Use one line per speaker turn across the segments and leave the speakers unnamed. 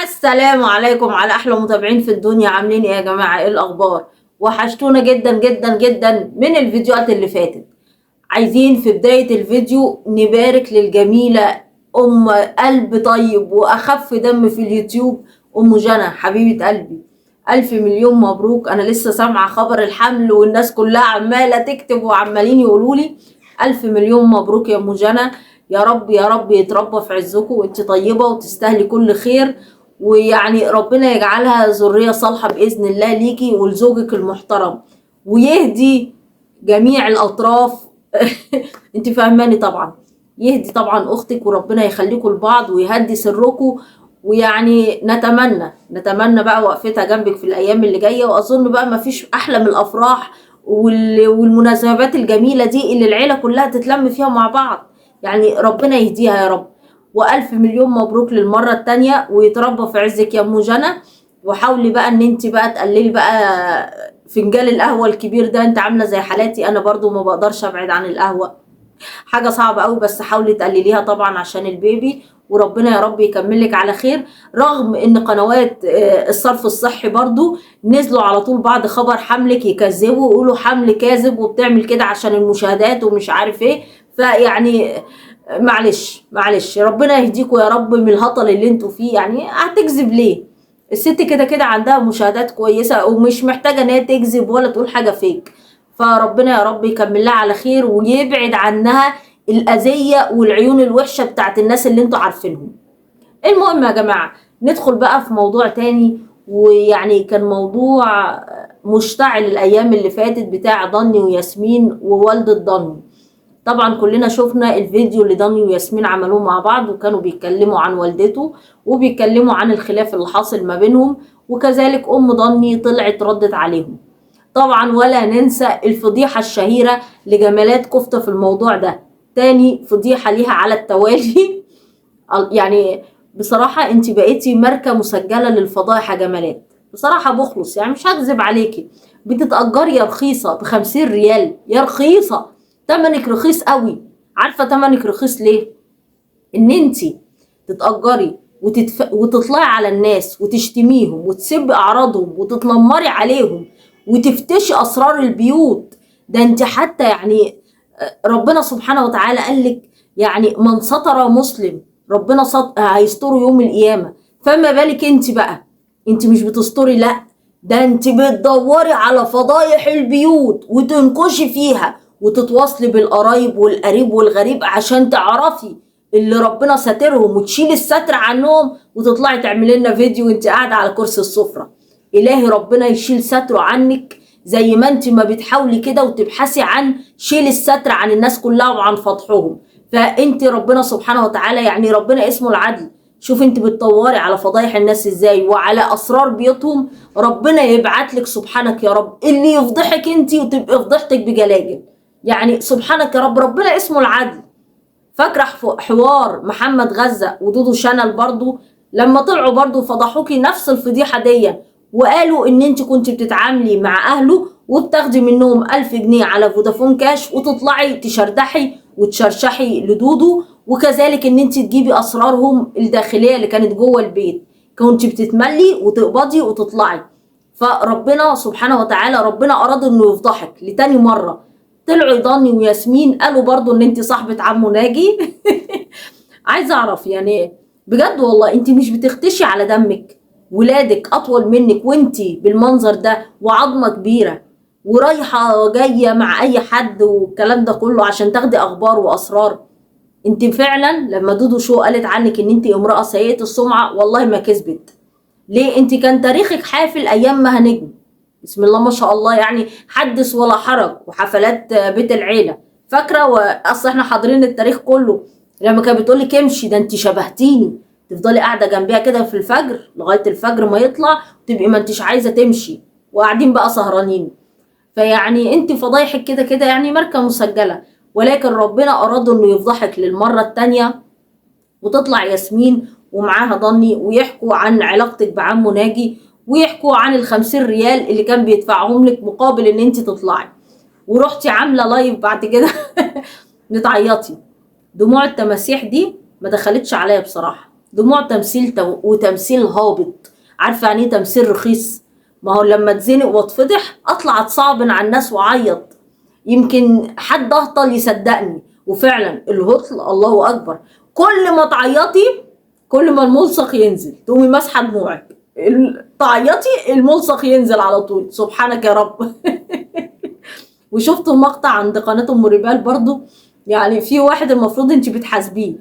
السلام عليكم على احلى متابعين في الدنيا. عاملين ايه يا جماعه؟ ايه الاخبار؟ وحشتونا جدا جدا جدا من الفيديوهات اللي فاتت. عايزين في بدايه الفيديو نبارك للجميله ام قلب طيب واخف دم في اليوتيوب، ام جنى حبيبه قلبي. الف مليون مبروك. انا لسه سامعه خبر الحمل والناس كلها عماله تكتب وعمالين يقولوا لي الف مليون مبروك يا ام جنى. يا رب يا رب يتربى في عزكم، وانت طيبه وتستاهلي كل خير، ويعني ربنا يجعلها ذرية صالحة بإذن الله ليكي ولزوجك المحترم، ويهدي جميع الأطراف. انت فاهماني طبعا. يهدي طبعا أختك وربنا يخليكم لبعض ويهدي سركم. ويعني نتمنى بقى وقفتها جنبك في الأيام اللي جاية. وأظن بقى مفيش أحلى من الأفراح والمناسبات الجميلة دي اللي العيلة كلها تتلم فيها مع بعض. يعني ربنا يهديها يا رب. والف مليون مبروك للمره التانية، ويتربى في عزك يا ام جنى. وحاولي بقى ان انت بقى تقللي بقى فنجان القهوه الكبير ده. انت عامله زي حالاتي انا برضو ما بقدرش ابعد عن القهوه، حاجه صعبه قوي، بس حاولي تقلليها طبعا عشان البيبي. وربنا يا رب يكملك على خير. رغم ان قنوات الصرف الصحي برضو نزلوا على طول بعد خبر حملك يكذبوا ويقولوا حمل كاذب وبتعمل كده عشان المشاهدات ومش عارف ايه. فيعني معلش ربنا يهديكوا يا رب من الهطل اللي انتوا فيه. يعني هتكذب ليه؟ الست كده كده عندها مشاهدات كويسة ومش محتاجة ان هي تكذب ولا تقول حاجة فيك. فربنا يا رب يكمل لها على خير ويبعد عنها الأذية والعيون الوحشة بتاعت الناس اللي انتوا عارفينهم. المهم يا جماعة ندخل بقى في موضوع تاني. ويعني كان موضوع مشتعل الأيام اللي فاتت بتاع ضني وياسمين ووالدة ضني. طبعا كلنا شفنا الفيديو اللي ضني وياسمين عملوه مع بعض، وكانوا بيتكلموا عن والدته وبيتكلموا عن الخلاف اللي حاصل ما بينهم. وكذلك ام ضني طلعت ردت عليهم. طبعا ولا ننسى الفضيحة الشهيرة لجمالات كفتة في الموضوع ده. تاني فضيحة ليها على التوالي. يعني بصراحة انت بقيتي ماركة مسجلة للفضائح يا جمالات. بصراحة بخلص يعني مش هكذب عليكي. بتتأجري يا رخيصة ب50 ريال يا رخيصة. تمنك رخيص قوي. عارفة تمنك رخيص ليه؟ ان انتي تتأجري وتطلعي على الناس وتشتميهم وتسبي اعراضهم وتتنمري عليهم وتفتشي اسرار البيوت. ده انت حتى يعني ربنا سبحانه وتعالى قالك يعني من ستر مسلم ربنا هيستره يوم القيامة. فما بالك انت بقى؟ انت مش بتستري، لا ده انت بتدوري على فضايح البيوت وتنكشي فيها وتتواصلي بالقرايب والقريب والغريب عشان تعرفي اللي ربنا ساترهم وتشيلي الستر عنهم وتطلعي تعملي لنا فيديو وانت قاعده على كرسي السفره. الهي ربنا يشيل ستره عنك زي ما انت ما بتحاولي كده وتبحثي عن شيل الستر عن الناس كلها وعن فضحهم. فانت ربنا سبحانه وتعالى يعني ربنا اسمه العدل. شوف انت بتطوري على فضايح الناس ازاي وعلى اسرار بيوتهم. ربنا يبعت لك سبحانك يا رب اللي يفضحك انت وتبقى فضحتك بجلاجل. يعني سبحانك يا رب ربنا اسمه العدل. فاكره حوار محمد غزة ودودو شانل برضو لما طلعوا برضو فضحوكي نفس الفضيحه دي، وقالوا ان انت كنت بتتعاملي مع اهله وبتاخدي منهم 1000 جنيه على فودافون كاش وتطلعي تشردحي وتشرشحي لدودو. وكذلك ان انت تجيبي اسرارهم الداخليه اللي كانت جوه البيت. كنت بتتملي وتقبضي وتطلعي. فربنا سبحانه وتعالى ربنا اراد انه يفضحك لتاني مره. طلعوا ضني وياسمين قالوا برضو ان انت صاحبة عمو ناجي. عايزه اعرف يعني بجد والله انت مش بتختشي على دمك؟ ولادك اطول منك وانت بالمنظر ده وعظمه كبيره ورايحه جايه مع اي حد والكلام ده كله عشان تاخدي اخبار واسرار. انت فعلا لما دودو شو قالت عنك ان انت امراه سيئه السمعه والله ما كذبت. ليه؟ انت كان تاريخك حافل ايام ما نجم. بسم الله ما شاء الله يعني حدث ولا حرج وحفلات بيت العيله. فاكره واصل احنا حاضرين التاريخ كله لما كانت بتقول لك امشي ده انت شبهتيني. تفضلي قاعده جنبيها كده في الفجر لغايه الفجر ما يطلع تبقي ما انتش عايزه تمشي وقاعدين بقى سهرانين. فيعني انت فضايحك كده كده يعني ماركه مسجله. ولكن ربنا اراد انه يفضحك للمره التانيه. وتطلع ياسمين ومعاها ضني ويحكوا عن علاقتك بعمو ناجي ويحكوا عن ال50 ريال اللي كان بيدفعهم لك مقابل ان انت تطلعي. ورحتي عامله لايف بعد كده بتعيطي. دموع التماسيح دي ما دخلتش عليا بصراحه. دموع تمثيل وتمثيل هابط. عارفه يعني ايه تمثيل رخيص؟ ما هو لما اتزنق واتفضح اطلع اتصعبن على الناس واعيط، يمكن حد اهطل يصدقني. وفعلا الهطل الله اكبر، كل ما تعيطي كل ما الملصق ينزل، تقومي ماسحه دموعك، تعيطي الملصق ينزل على طول. سبحانك يا رب. وشفت مقطع عند قناه ام ريبال برضو، يعني في واحد المفروض انت بتحاسبيه،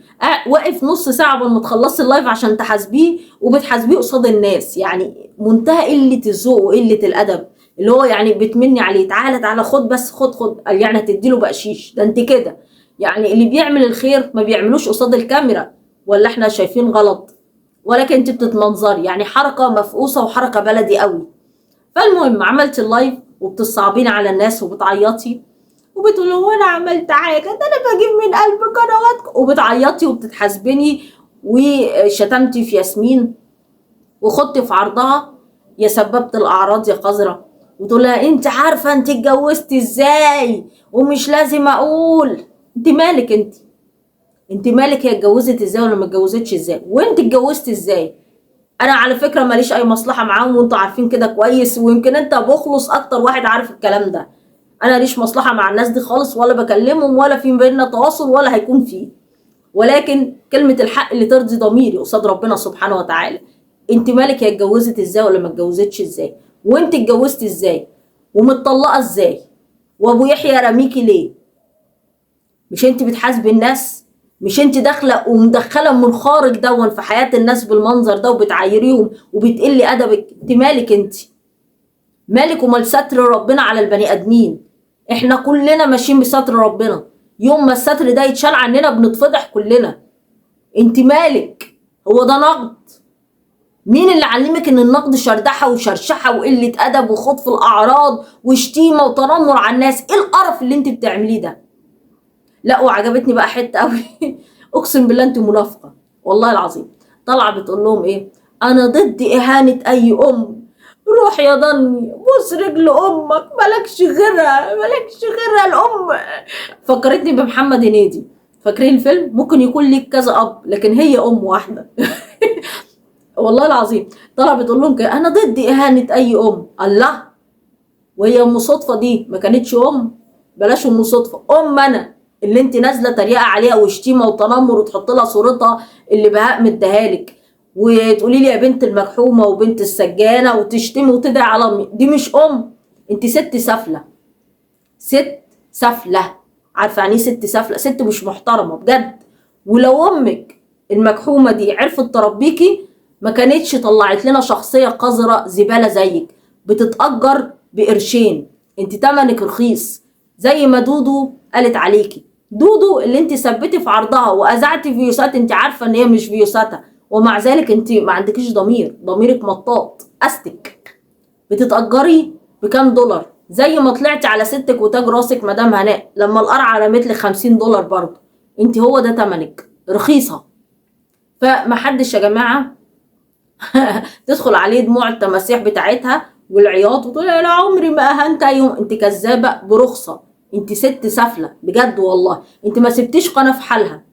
واقف نص ساعه قبل ما تخلصي اللايف عشان تحاسبيه، وبتحاسبيه قصاد الناس. يعني منتهى قله الذوق وقله الادب، اللي هو يعني بتمني عليه، تعالى تعالى خد بس خد قال يعني هتديله بقشيش؟ ده انت كده. يعني اللي بيعمل الخير ما بيعملوش قصاد الكاميرا، ولا احنا شايفين غلط؟ ولكن انت بتتمنظري، يعني حركه مفقوسه وحركه بلدي قوي. فالمهم عملت اللايف وبتصعبين على الناس وبتعيطي وبتقولي هو انا عملت حاجه؟ ده انا بجيب من قلب قنواتكم، وبتعيطي وبتتحاسبني. وشتمتي في ياسمين وخدتي في عرضها يا سببت الاعراض يا قذره، وتقول لها انت عارفه انت اتجوزتي ازاي ومش لازم اقول. انت مالك انت مالك هي اتجوزت ازاي ولا ما اتجوزتش ازاي؟ وانت اتجوزت ازاي؟ انا على فكره ماليش اي مصلحه معاهم وانتوا عارفين كده كويس، ويمكن انت بخلص اكتر واحد عارف الكلام ده. انا ليش مصلحه مع الناس دي خالص، ولا بكلمهم ولا في بيننا تواصل ولا هيكون فيه. ولكن كلمه الحق اللي ترضي ضميري قصاد ربنا سبحانه وتعالى. انت مالك هي اتجوزت ازاي ولا ما اتجوزتش ازاي؟ وانت اتجوزت ازاي ومتطلقه ازاي؟ وابو يحيى رميكي ليه؟ مش انت بتحاسبي الناس؟ مش انت داخله ومدخله من خارج دون في حياه الناس بالمنظر ده وبتعايريهم وبتقلي ادبك؟ انت مالك مالك ومال ستر ربنا على البني ادمين؟ احنا كلنا ماشيين بستر ربنا، يوم ما الستر ده يتشال عننا بنتفضح كلنا. انت مالك؟ هو ده نقد؟ مين اللي علمك ان النقد شردحه وشرشحه وقله ادب وخطف الاعراض وشتيمه وتنمر على الناس؟ ايه القرف اللي انت بتعمليه ده؟ لا وعجبتني بقى حته قوي. اقسم بالله انت منافقه والله العظيم. طالعه بتقول لهم ايه؟ انا ضد اهانه اي ام. روح يا ضني بوس رجل امك، مالكش غيرها الام. فكرتني بمحمد هنيدي، فاكرين الفيلم؟ ممكن يكون ليك كذا اب لكن هي ام واحده. والله العظيم. طالعه بتقول لهم كده انا ضد اهانه اي ام. الله، وهي ام صدفه دي ما كانتش ام؟ بلاش ام صدفه، انا اللي انت نازله تريقه عليها وشتيمه وتنمر وتحط لها صورتها اللي بهاء مديهالك، وتقولي لي يا بنت المكحومه وبنت السجانه وتشتمي وتدعي على امي. دي مش ام، انت ست سافله. ست سافله. عارفه يعني ايه ست سافله؟ ست مش محترمه بجد. ولو امك المكحومه دي عرفت تربيكي ما كانتش طلعت لنا شخصيه قذره زباله زيك بتتأجر بقرشين. انت تمنك رخيص زي ما دودو قالت عليكي. دودو اللي انت ثبتي في عرضها واذعتي فيوسات، انت عارفه ان هي مش فيوساتها، ومع ذلك انت ما عندكيش ضمير، ضميرك مطاط استك. بتتأجري بكام دولار؟ زي ما طلعتي على ستك وتاج راسك مدام هناء لما القرعه رمت لك 50 دولار برضه. انت هو ده تمنك، رخيصه. فمحدش يا جماعه تدخل عليه دموع التماسيح بتاعتها والعياط وتقول انا عمري ما اهنت يوم. انت كذابه برخصه، انت ست سافله بجد والله. انت ما سبتيش قناه في حالها،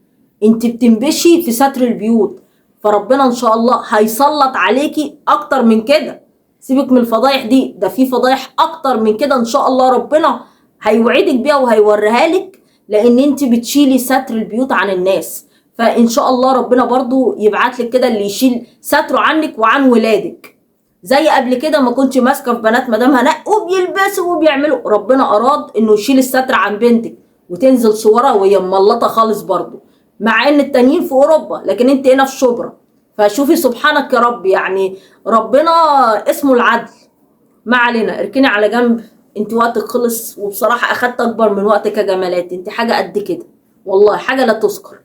انت بتنبشي في ستر البيوت. فربنا ان شاء الله هيسلط عليكي اكتر من كده. سيبك من الفضايح دي، ده في فضايح اكتر من كده ان شاء الله ربنا هيوعدك بيها وهيوريها لك، لان انت بتشيلي ستر البيوت عن الناس. فان شاء الله ربنا برضو يبعت لك كده اللي يشيل ستره عنك وعن ولادك. زي قبل كده ما كنتش ماسكه في بنات مدام هناء وبيلبسوا وبيعملوا، ربنا اراد انه يشيل الستر عن بنتك وتنزل صورها وهي ملطه خالص برضو، مع ان التانيين في اوروبا لكن انت هنا في شبرا. فشوفي سبحانك يا رب، يعني ربنا اسمه العدل. ما علينا، اركني على جنب. انت وقتك خلص، وبصراحه اخدت اكبر من وقتك يا جمالات. انت حاجه قد كده والله، حاجه لا تذكر.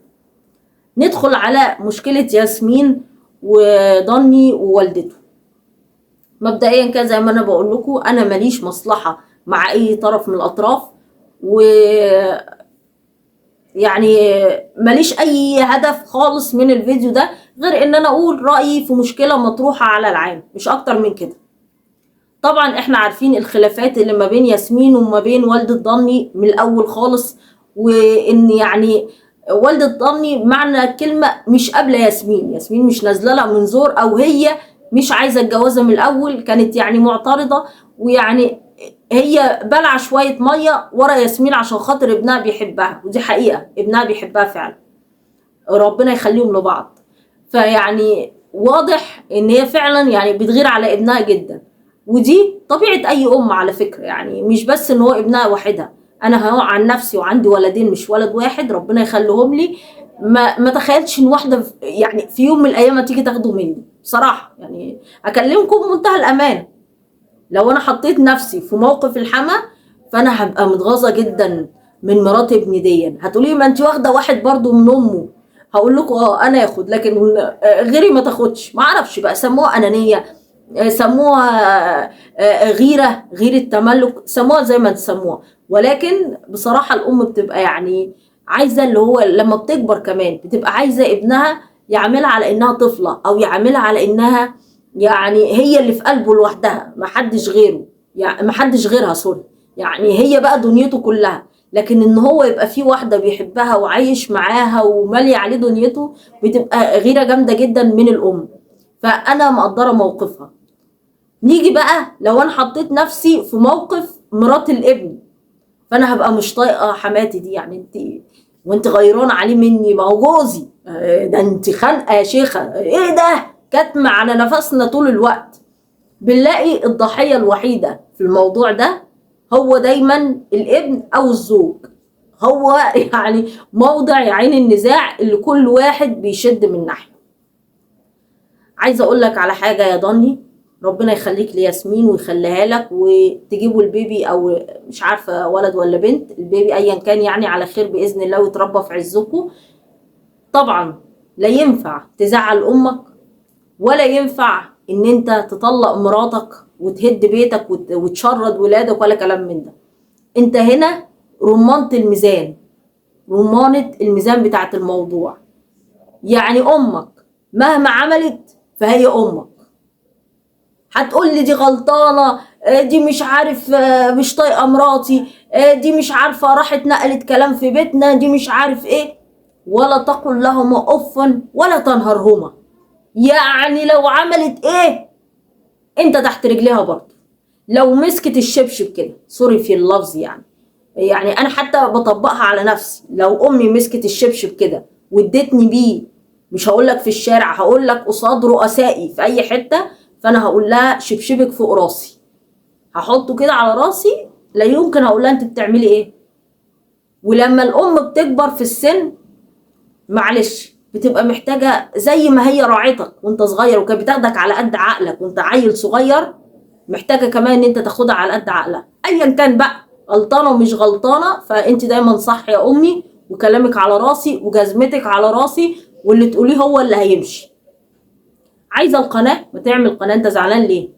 ندخل على مشكله ياسمين وضني ووالدته. مبدئيا كده زي ما انا بقول لكم، انا ماليش مصلحه مع اي طرف من الاطراف، و يعني ماليش اي هدف خالص من الفيديو ده غير ان انا اقول رايي في مشكله مطروحه على العام، مش اكتر من كده. طبعا احنا عارفين الخلافات اللي ما بين ياسمين وما بين والدة ضني من الاول خالص، وان يعني والدة ضني معنى الكلمة مش قابلة ياسمين، ياسمين مش نازلة لها من زور، او هي مش عايزة الجوازة من الاول، كانت يعني معترضة، ويعني هي بلع شوية مية ورا ياسمين عشان خاطر ابنها بيحبها، ودي حقيقة ابنها بيحبها فعلا، ربنا يخليهم لبعض. فيعني واضح ان هي فعلا يعني بتغير على ابنها جدا، ودي طبيعة اي ام على فكرة، يعني مش بس ان هو ابنها وحيدها. انا هو عن نفسي وعندي ولدين مش ولد واحد، ربنا يخليهم لي، ما تخيلتش ان واحدة يعني في يوم من الايام تيجي تاخده مني بصراحة. يعني اكلمكم بمنتهى الامان، لو انا حطيت نفسي في موقف الحما فانا هبقى متغاظه جدا من مرات ابني دي. هتقولي ما انت واخده واحد برضو من امه، هقول لكم انا ياخد، لكن غيري ما تاخدش. ما اعرفش بقى، سموها انانيه، سموها غيره تملك، سموها زي ما تسموها، ولكن بصراحه الام بتبقى يعني عايزه اللي هو لما بتكبر كمان بتبقى عايزه ابنها يعملها على انها طفله، او يعملها على انها يعني هي اللي في قلبه لوحدها، ما حدش غيره، يعني ما حدش غيرها، سوري، يعني هي بقى دنيته كلها. لكن ان هو يبقى في واحده بيحبها وعايش معاها ومالي عليه دنيته، بتبقى غيره جامده جدا من الام. فانا مقدره موقفها. نيجي بقى لو انا حطيت نفسي في موقف مرات الابن، فانا هبقى مش طايقه حماتي دي. يعني وانت غيرانه عليه مني، ما هو جوزي، ده انت خانقه يا شيخه، ايه ده، كاتمه على نفسنا طول الوقت. بنلاقي الضحيه الوحيده في الموضوع ده هو دايما الابن او الزوج، هو يعني موضع يا عين النزاع اللي كل واحد بيشد من ناحيه. عايزه اقول لك على حاجه يا ضني، ربنا يخليك لياسمين ويخليها لك، وتجيبوا البيبي او مش عارفه ولد ولا بنت، البيبي ايا كان يعني على خير باذن الله، ويتربى في عزكم. طبعا لا ينفع تزعل امك، ولا ينفع ان انت تطلق مراتك وتهد بيتك وتشرد ولادك، ولا كلام من ده. انت هنا رمانة الميزان، رمانة الميزان بتاعت الموضوع. يعني امك مهما عملت فهي امك. هتقول لي دي غلطانه، دي مش عارف، مش طايقه مراتي، دي مش عارفه راحت نقلت كلام في بيتنا، دي مش عارف ايه. ولا تقل لهما افا ولا تنهرهما. يعني لو عملت ايه انت تحت رجليها برضه. لو مسكت الشبشب كده، سوري في اللفظ، يعني انا حتى بطبقها على نفسي، لو امي مسكت الشبشب كده وادتني بيه، مش هقول لك في الشارع، هقول لك قصاد رؤسائي في اي حته، فانا هقول لها شبشبك فوق راسي، هحطه كده على راسي، لا يمكن هقول لها انت بتعملي ايه. ولما الام بتكبر في السن، معلش بتبقى محتاجه زي ما هي راعتك وانت صغير وكانت بتاخدك على قد عقلك وانت عيل صغير، محتاجه كمان ان انت تاخدها على قد عقلها، ايا كان بقى غلطانه ومش غلطانه. فانت دايما صح يا امي، وكلامك على راسي وجزمتك على راسي، واللي تقوليه هو اللي هيمشي. عايزه القناه، ما تعمل قناه، انت زعلان ليه؟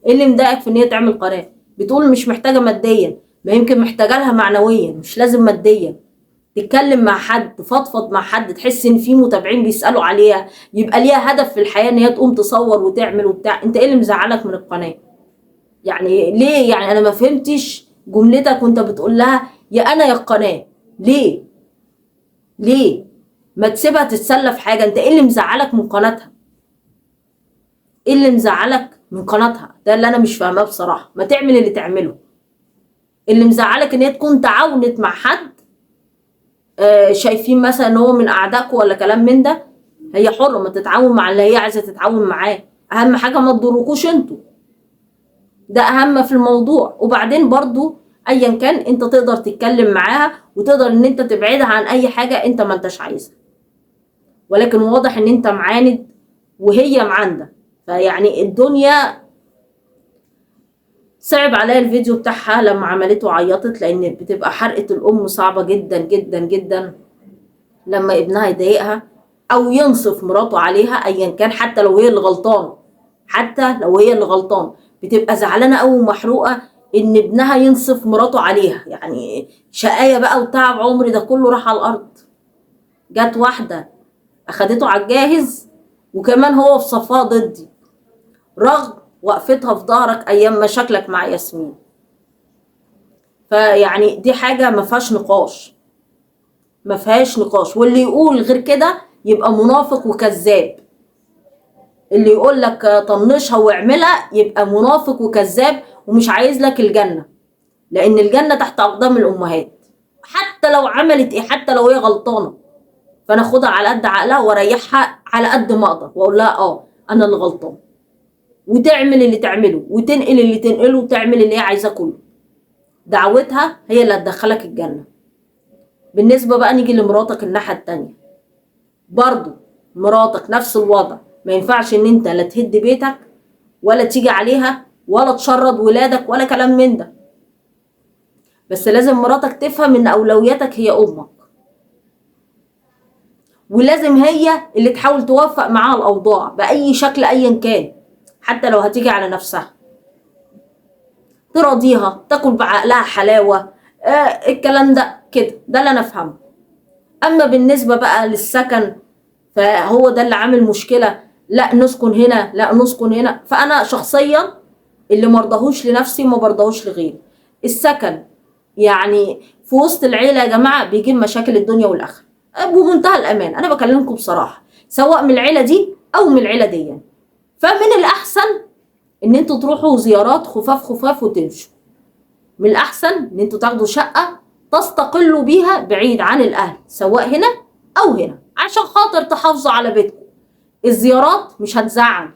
ايه اللي مضايقك في ان هي تعمل قناه؟ بتقول مش محتاجه ماديا، ما يمكن محتاجه لها معنويا، مش لازم ماديا. تتكلم مع حد، تفضفض مع حد، تحس ان في متابعين بيسالوا عليها، يبقى ليها هدف في الحياه ان هي تقوم تصور وتعمل وبتاع. انت ايه اللي مزعلك من القناه؟ يعني ليه؟ يعني انا ما فهمتش جملتك وانت بتقول لها يا انا يا القناه. ليه؟ ليه ما تسيبها تتسلى في حاجه؟ انت ايه اللي مزعلك من قناتها؟ ايه اللي مزعلك من قناتها؟ ده اللي انا مش فاهماه بصراحه. ما تعمل اللي تعمله. اللي مزعلك ان هي تكون تعاونت مع حد، شايفين مثلا ان هو من اعدائكم ولا كلام من ده، هي حره ما تتعاون مع اللي هي عايزه تتعاون معاه، اهم حاجه ما تضركوش انتوا، ده اهم في الموضوع. وبعدين برضو ايا كان انت تقدر تتكلم معاها وتقدر ان انت تبعدها عن اي حاجه انت ما انتش عايزها، ولكن واضح ان انت معاند وهي معانده. فيعني الدنيا صعب عليا الفيديو بتاعها لما عملته عيطت، لان بتبقى حرقه الام صعبه جدا جدا جدا لما ابنها يضايقها او ينصف مراته عليها ايا كان، حتى لو هي اللي غلطانه، حتى لو هي اللي غلطانه بتبقى زعلانه قوي ومحروقه ان ابنها ينصف مراته عليها. يعني شقايه بقى وتعب عمري ده كله راح على الارض. جت واحده اخدته على الجاهز، وكمان هو في صفها ضدي رغم وقفتها في ظهرك ايام مشاكلك مع ياسمين. فيعني دي حاجه ما فيهاش نقاش، ما فيهاش نقاش، واللي يقول غير كده يبقى منافق وكذاب. اللي يقول لك طنشها واعملها يبقى منافق وكذاب ومش عايز لك الجنة، لان الجنة تحت اقدام الامهات. حتى لو عملت ايه، حتى لو هي غلطانة، فانا اخدها على قد عقلها واريحها على قد ما اقدر واقول لها انا اللي غلطان، وتعمل اللي تعمله وتنقل اللي تنقله وتعمل اللي هي عايزاه كله. دعوتها هي اللي هتدخلك الجنة. بالنسبة بقى نيجي لمراتك الناحية التانية، برضو مراتك نفس الوضع. ما ينفعش ان انت لا تهد بيتك ولا تيجي عليها ولا تشرد ولادك ولا كلام من ده، بس لازم مراتك تفهم ان اولوياتك هي امك، ولازم هي اللي تحاول توفق معاها الاوضاع باي شكل ايا كان، حتى لو هتيجي على نفسها تراضيها، تاكل بعقلها حلاوه. الكلام ده كده، ده اللي انا افهمه. اما بالنسبه بقى للسكن فهو ده اللي عامل مشكله، لا نسكن هنا لا نسكن هنا. فانا شخصيا اللي مرضاهوش لنفسي ما برضاهوش لغيري. السكن يعني في وسط العيله يا جماعه بيجيب مشاكل الدنيا والاخره بمنتهى الامان. انا بكلمكم بصراحه، سواء من العيله دي او من العيله دي يعني. فمن الاحسن ان انتوا تروحوا زيارات خفاف خفاف وتمشوا. من الاحسن ان انتوا تاخدوا شقه تستقلوا بيها بعيد عن الاهل، سواء هنا او هنا، عشان خاطر تحافظوا على بيتكم. الزيارات مش هتزعل،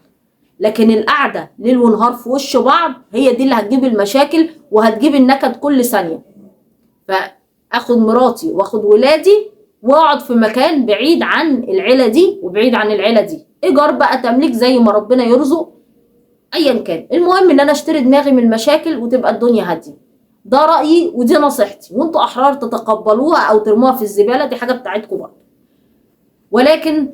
لكن القعده ليل ونهار في وش بعض هي دي اللي هتجيب المشاكل وهتجيب النكد كل ثانيه. فاخد مراتي واخد ولادي واقعد في مكان بعيد عن العيله دي وبعيد عن العيله دي، ايجار بقى تمليك زي ما ربنا يرزق ايا كان. المهم ان انا اشتري دماغي من المشاكل وتبقى الدنيا هاديه. ده رايي ودي نصيحتي، وانتوا احرار تتقبلوها او ترموها في الزباله، دي حاجه بتاعتكم برضه. ولكن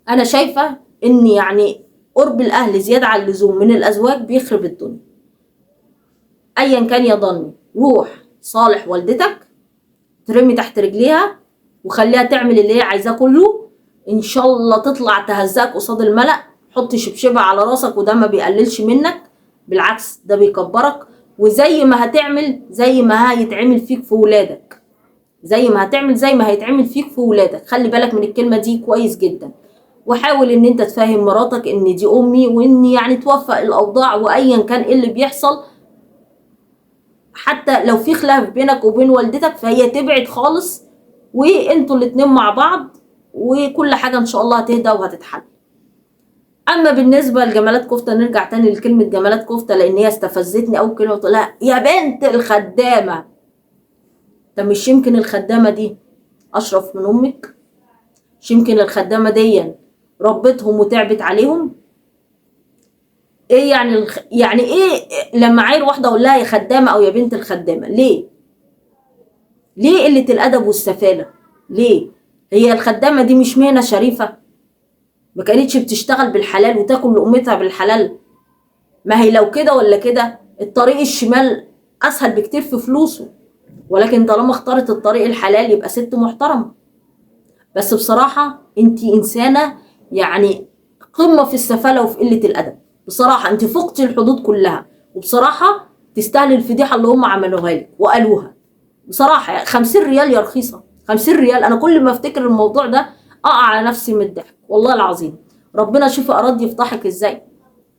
انا شايفه ان يعني قرب الاهل زياده عن اللزوم من الازواج بيخرب الدنيا. ايا كان يا ضني، روح صالح والدتك، ترمي تحت رجليها وخليها تعمل اللي هي عايزاه كله. ان شاء الله تطلع تهزاك قصاد الملأ، حط شبشبة على راسك، وده ما بيقللش منك، بالعكس ده بيكبرك. وزي ما هتعمل زي ما هيتعمل فيك في ولادك، زي ما هتعمل زي ما هيتعمل فيك في ولادك. خلي بالك من الكلمة دي كويس جدا. وحاول ان انت تفهم مراتك ان دي امي، وان يعني توفق الاوضاع وايا كان ايه اللي بيحصل. حتى لو في خلاف بينك وبين والدتك فهي تبعد خالص، وانتوا الاتنين مع بعض، وكل حاجة ان شاء الله هتهدى وهتتحل. اما بالنسبة لجمالات كفتة، نرجع تاني لكلمة جمالات كفتة لان هي استفزتني اول كلمة. قلت لها يا بنت الخدامة. طب مش يمكن الخدامة دي اشرف من امك؟ مش يمكن الخدامة دي ربتهم وتعبت عليهم؟ ايه يعني يعني ايه لما عيل واحدة اقول لها يا خدامة او يا بنت الخدامة؟ ليه؟ ليه قلة الادب والسفالة؟ ليه؟ هي الخدامة دي مش مهنة شريفة؟ ما كانتش بتشتغل بالحلال وتاكل لقمتها بالحلال؟ ما هي لو كده ولا كده الطريق الشمال اسهل بكتير في فلوسه، ولكن طالما اختارت الطريق الحلال يبقى ست محترمة. بس بصراحة انتي انسانة يعني قمة في السفالة وفي قلة الادب. بصراحة انتي فقتي الحدود كلها، وبصراحة تستاهلي الفضيحة اللي هم عملوها لك وقالوها. بصراحة يعني 50 ريال يا رخيصة، 50 ريال. انا كل ما افتكر الموضوع ده اقع على نفسي من الضحك والله العظيم. ربنا شوف اراد يفضحك ازاي،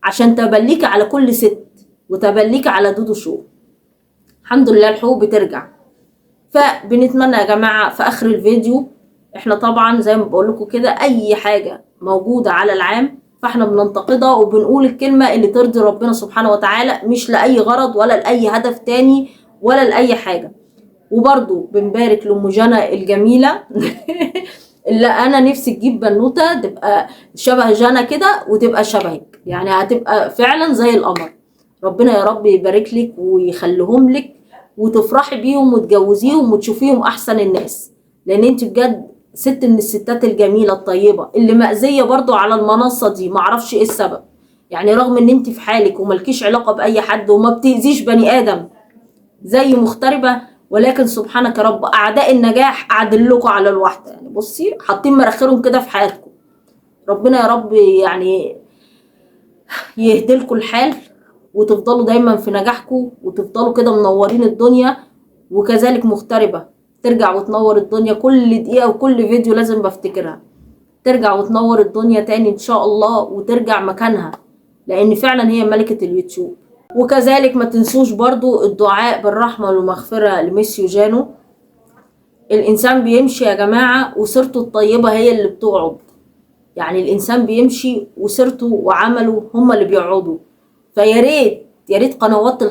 عشان تبليك على كل ست وتبليك على دودو شو. الحمد لله الحقوق بترجع. فبنتمنى يا جماعة في اخر الفيديو، احنا طبعا زي ما بقول لكم كده اي حاجة موجودة على العام فاحنا بننتقدها وبنقول الكلمة اللي ترضي ربنا سبحانه وتعالى، مش لأي غرض ولا لأي هدف تاني ولا لأي حاجة. وبرضو بنبارك لأم جنى الجميلة اللي أنا نفسي تجيب بنوتة تبقى شبه جنى كده وتبقى شبهك، يعني هتبقى فعلا زي القمر. ربنا يا رب يبارك لك ويخليهم لك وتفرحي بيهم وتجوزيهم وتشوفيهم أحسن الناس، لأن انت بجد ست من الستات الجميلة الطيبة اللي مأذية برضو على المنصة دي. معرفش ايه السبب، يعني رغم ان انت في حالك وملكيش علاقة بأي حد وما بتأذيش بني آدم زي مغتربة، ولكن سبحانك يا رب أعداء النجاح أعدلكوا على الواحدة. يعني بصي حاطين مراخيرهم كده في حياتكم. ربنا يا رب يعني يهدلكوا الحال وتفضلوا دايما في نجاحكم وتفضلوا كده منورين الدنيا. وكذلك مغتربة ترجع وتنور الدنيا. كل دقيقة وكل فيديو لازم بفتكرها، ترجع وتنور الدنيا تاني ان شاء الله وترجع مكانها، لان فعلا هي ملكة اليوتيوب. وكذلك ما تنسوش برضو الدعاء بالرحمة والمغفرة لميسيو جانو. الانسان بيمشي يا جماعة وسيرته الطيبة هي اللي بتقعد، يعني الانسان بيمشي وسيرته وعمله هما اللي بيقعدوا. فيا ريت يا ريت قنوات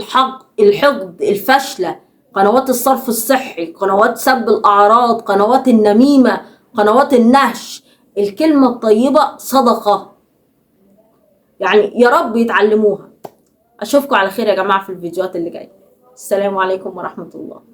الحقد الفاشلة، قنوات الصرف الصحي، قنوات سب الاعراض، قنوات النميمة، قنوات النهش، الكلمة الطيبة صدقة، يعني يا رب يتعلموها. اشوفكم على خير يا جماعة في الفيديوهات اللي جاية. السلام عليكم ورحمة الله.